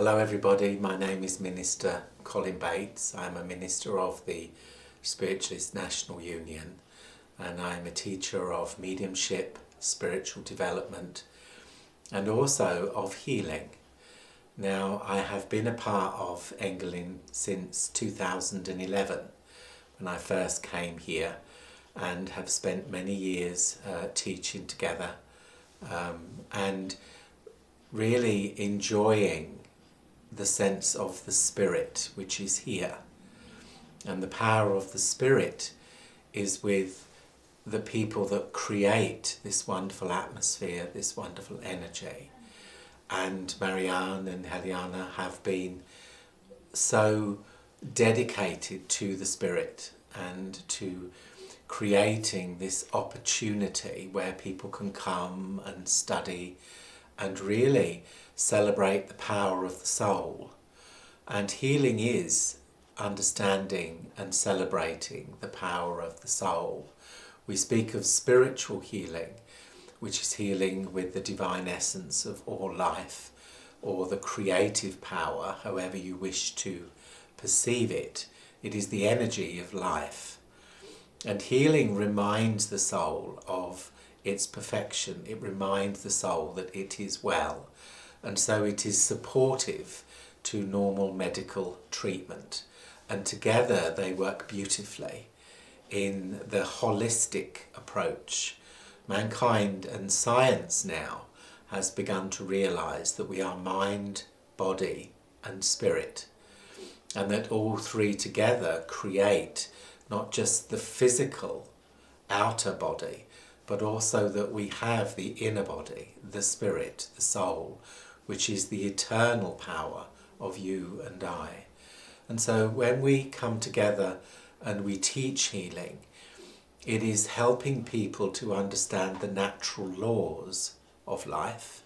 Hello everybody, my name is Minister Colin Bates. I'm a minister of the Spiritualist National Union and I'm a teacher of mediumship, spiritual development and also of healing. Now I have been a part of Engelen since 2011 when I first came here and have spent many years teaching together and really enjoying the sense of the Spirit which is here. And the power of the Spirit is with the people that create this wonderful atmosphere, this wonderful energy. And Marianne and Helena have been so dedicated to the Spirit and to creating this opportunity where people can come and study and really celebrate the power of the soul. And healing is understanding and celebrating the power of the soul. We speak of spiritual healing, which is healing with the divine essence of all life, or the creative power, however you wish to perceive it. It is the energy of life. And healing reminds the soul of its perfection. It reminds the soul that it is well. And so it is supportive to normal medical treatment. And together they work beautifully in the holistic approach. Mankind and science now has begun to realise that we are mind, body and spirit. And that all three together create not just the physical outer body, but also that we have the inner body, the spirit, the soul, which is the eternal power of you and I. And so when we come together and we teach healing, it is helping people to understand the natural laws of life,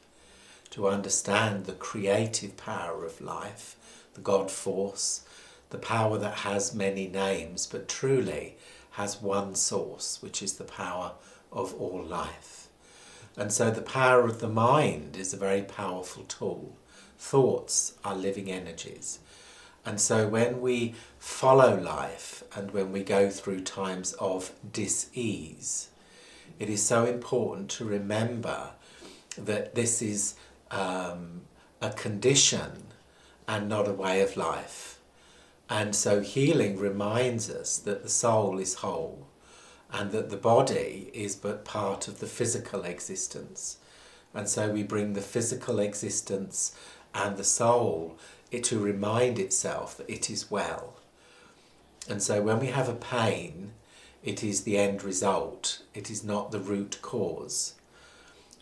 to understand the creative power of life, the God force, the power that has many names, but truly has one source, which is the power of all life. And so the power of the mind is a very powerful tool. Thoughts are living energies. And so when we follow life and when we go through times of dis-ease, it is so important to remember that this is a condition and not a way of life. And so healing reminds us that the soul is whole and that the body is but part of the physical existence. And so we bring the physical existence and the soul to remind itself that it is well. And so when we have a pain, it is the end result. It is not the root cause.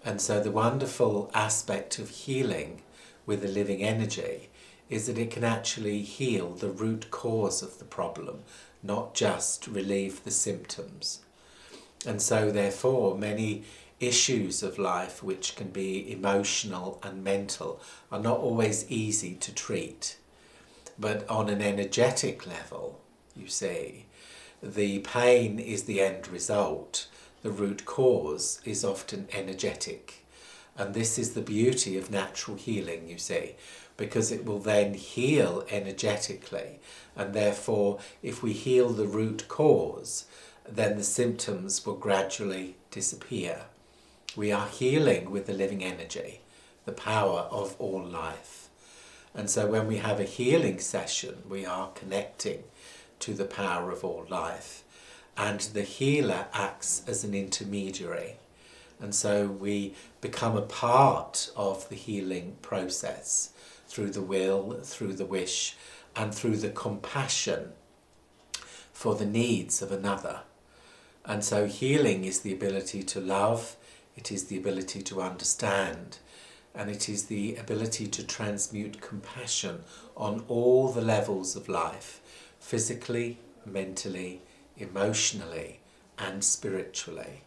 And so the wonderful aspect of healing with the living energy is that it can actually heal the root cause of the problem, not just relieve the symptoms. And so therefore many issues of life which can be emotional and mental are not always easy to treat. But on an energetic level, you see, the pain is the end result. The root cause is often energetic. And this is the beauty of natural healing, you see, because it will then heal energetically. And therefore, if we heal the root cause, then the symptoms will gradually disappear. We are healing with the living energy, the power of all life. And so when we have a healing session, we are connecting to the power of all life. And the healer acts as an intermediary. And so we become a part of the healing process through the will, through the wish, and through the compassion for the needs of another. And so healing is the ability to love, it is the ability to understand, and it is the ability to transmute compassion on all the levels of life, physically, mentally, emotionally, and spiritually.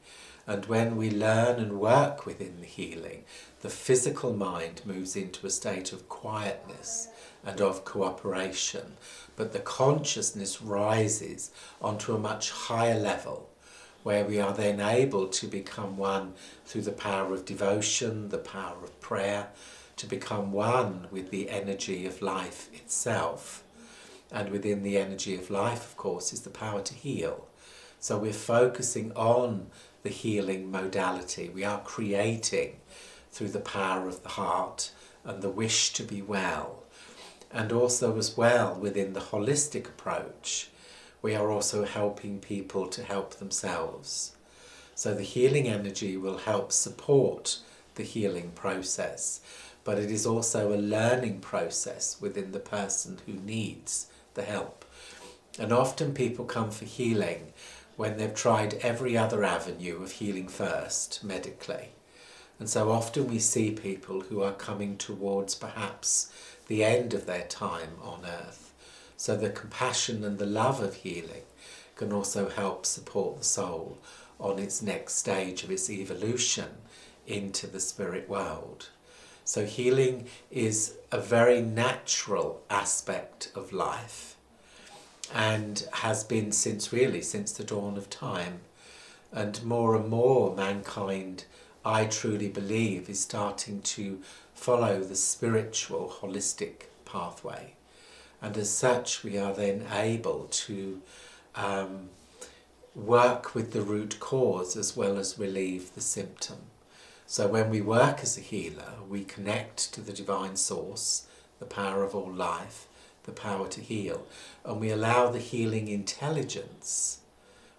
And when we learn and work within the healing, the physical mind moves into a state of quietness and of cooperation, but the consciousness rises onto a much higher level, where we are then able to become one through the power of devotion, the power of prayer, to become one with the energy of life itself. And within the energy of life, of course, is the power to heal. So we're focusing on the healing modality. We are creating through the power of the heart and the wish to be well. And also as well, within the holistic approach, we are also helping people to help themselves. So the healing energy will help support the healing process, but it is also a learning process within the person who needs the help. And often people come for healing when they've tried every other avenue of healing first, medically. And so often we see people who are coming towards perhaps the end of their time on earth. So the compassion and the love of healing can also help support the soul on its next stage of its evolution into the spirit world. So healing is a very natural aspect of life and has been since the dawn of time. And more mankind, I truly believe, is starting to follow the spiritual holistic pathway. And as such, we are then able to work with the root cause as well as relieve the symptom. So when we work as a healer, we connect to the divine source, the power of all life, the power to heal, and we allow the healing intelligence,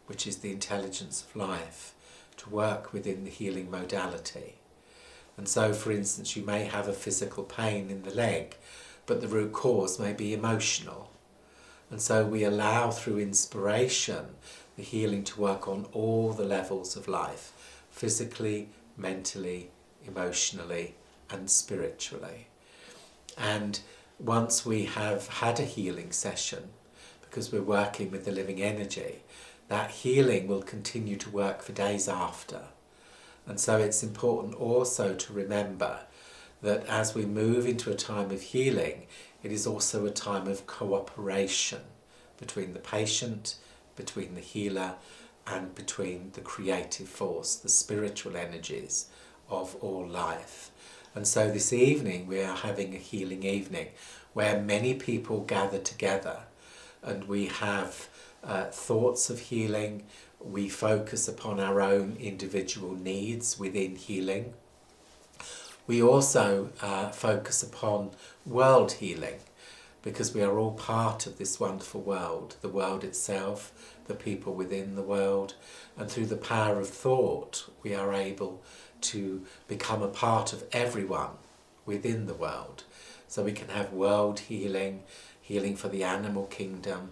which is the intelligence of life, to work within the healing modality. And so, for instance, you may have a physical pain in the leg, but the root cause may be emotional. And so we allow, through inspiration, the healing to work on all the levels of life, physically, mentally, emotionally, and spiritually. And once we have had a healing session, because we're working with the living energy, that healing will continue to work for days after. And so it's important also to remember that as we move into a time of healing, it is also a time of cooperation between the patient, between the healer, and between the creative force, the spiritual energies of all life. And so this evening we are having a healing evening where many people gather together, and we have thoughts of healing. We focus upon our own individual needs within healing. We also focus upon world healing, because we are all part of this wonderful world, the world itself, the people within the world, and through the power of thought we are able to become a part of everyone within the world. So we can have world healing, healing for the animal kingdom,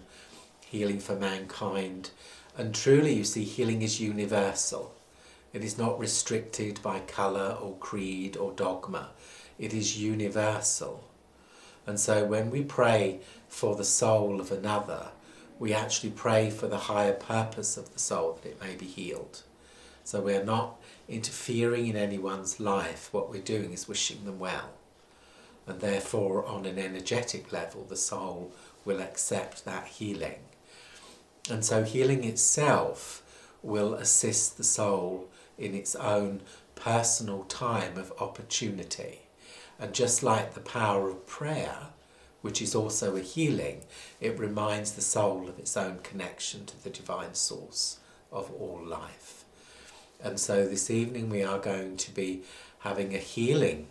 healing for mankind, and truly, you see, healing is universal. It is not restricted by colour or creed or dogma. It is universal. And so when we pray for the soul of another, we actually pray for the higher purpose of the soul, that it may be healed. So we're not interfering in anyone's life. What we're doing is wishing them well. And therefore, on an energetic level, the soul will accept that healing. And so healing itself will assist the soul in its own personal time of opportunity. And just like the power of prayer, which is also a healing, it reminds the soul of its own connection to the divine source of all life. And so this evening we are going to be having a healing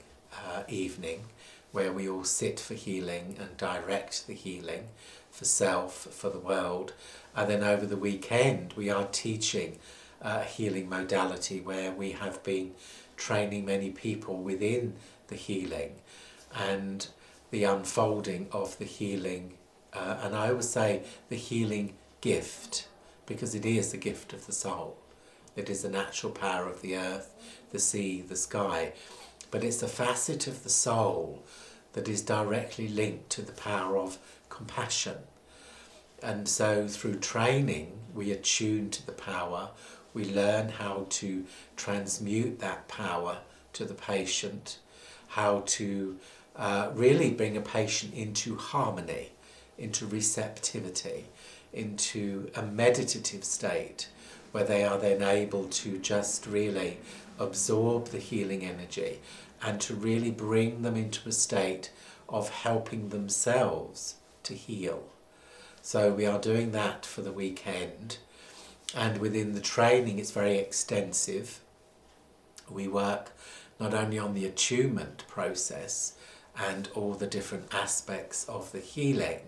evening where we all sit for healing and direct the healing for self, for the world. And then over the weekend we are teaching a healing modality where we have been training many people within the healing and the unfolding of the healing, and I would say the healing gift, because it is the gift of the soul. It is the natural power of the earth, the sea, the sky, but it's a facet of the soul that is directly linked to the power of compassion. And so through training we attune to the power, we learn how to transmute that power to the patient, how to really bring a patient into harmony, into receptivity, into a meditative state where they are then able to just really absorb the healing energy and to really bring them into a state of helping themselves to heal. So we are doing that for the weekend, and within the training it's very extensive. We work not only on the attunement process and all the different aspects of the healing,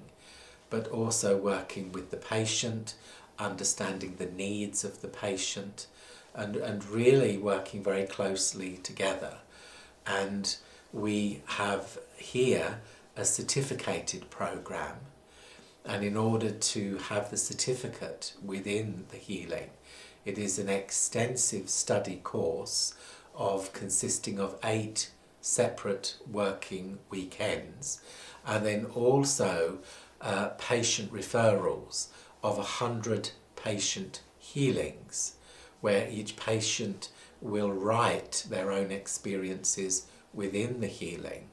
but also working with the patient, understanding the needs of the patient, and really working very closely together. And we have here a certificated program, and in order to have the certificate within the healing, it is an extensive study course consisting of 8 separate working weekends, and then also patient referrals of 100 patient healings, where each patient will write their own experiences within the healing.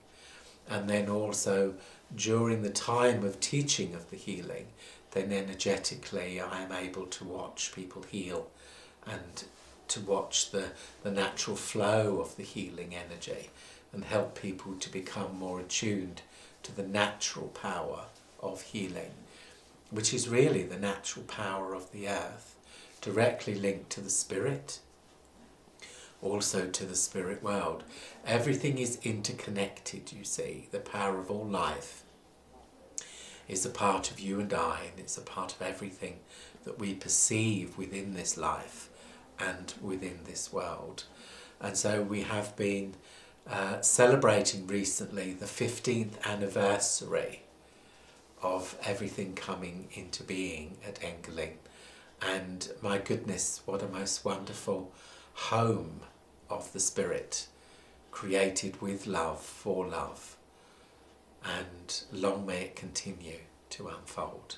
And then also during the time of teaching of the healing, then energetically I am able to watch people heal and to watch the natural flow of the healing energy and help people to become more attuned to the natural power of healing, which is really the natural power of the earth, directly linked to the spirit, also to the spirit world. Everything is interconnected, you see. The power of all life is a part of you and I, and it's a part of everything that we perceive within this life and within this world. And so we have been celebrating recently the 15th anniversary of everything coming into being at Engelen. And my goodness, what a most wonderful home of the Spirit, created with love, for love. And long may it continue to unfold.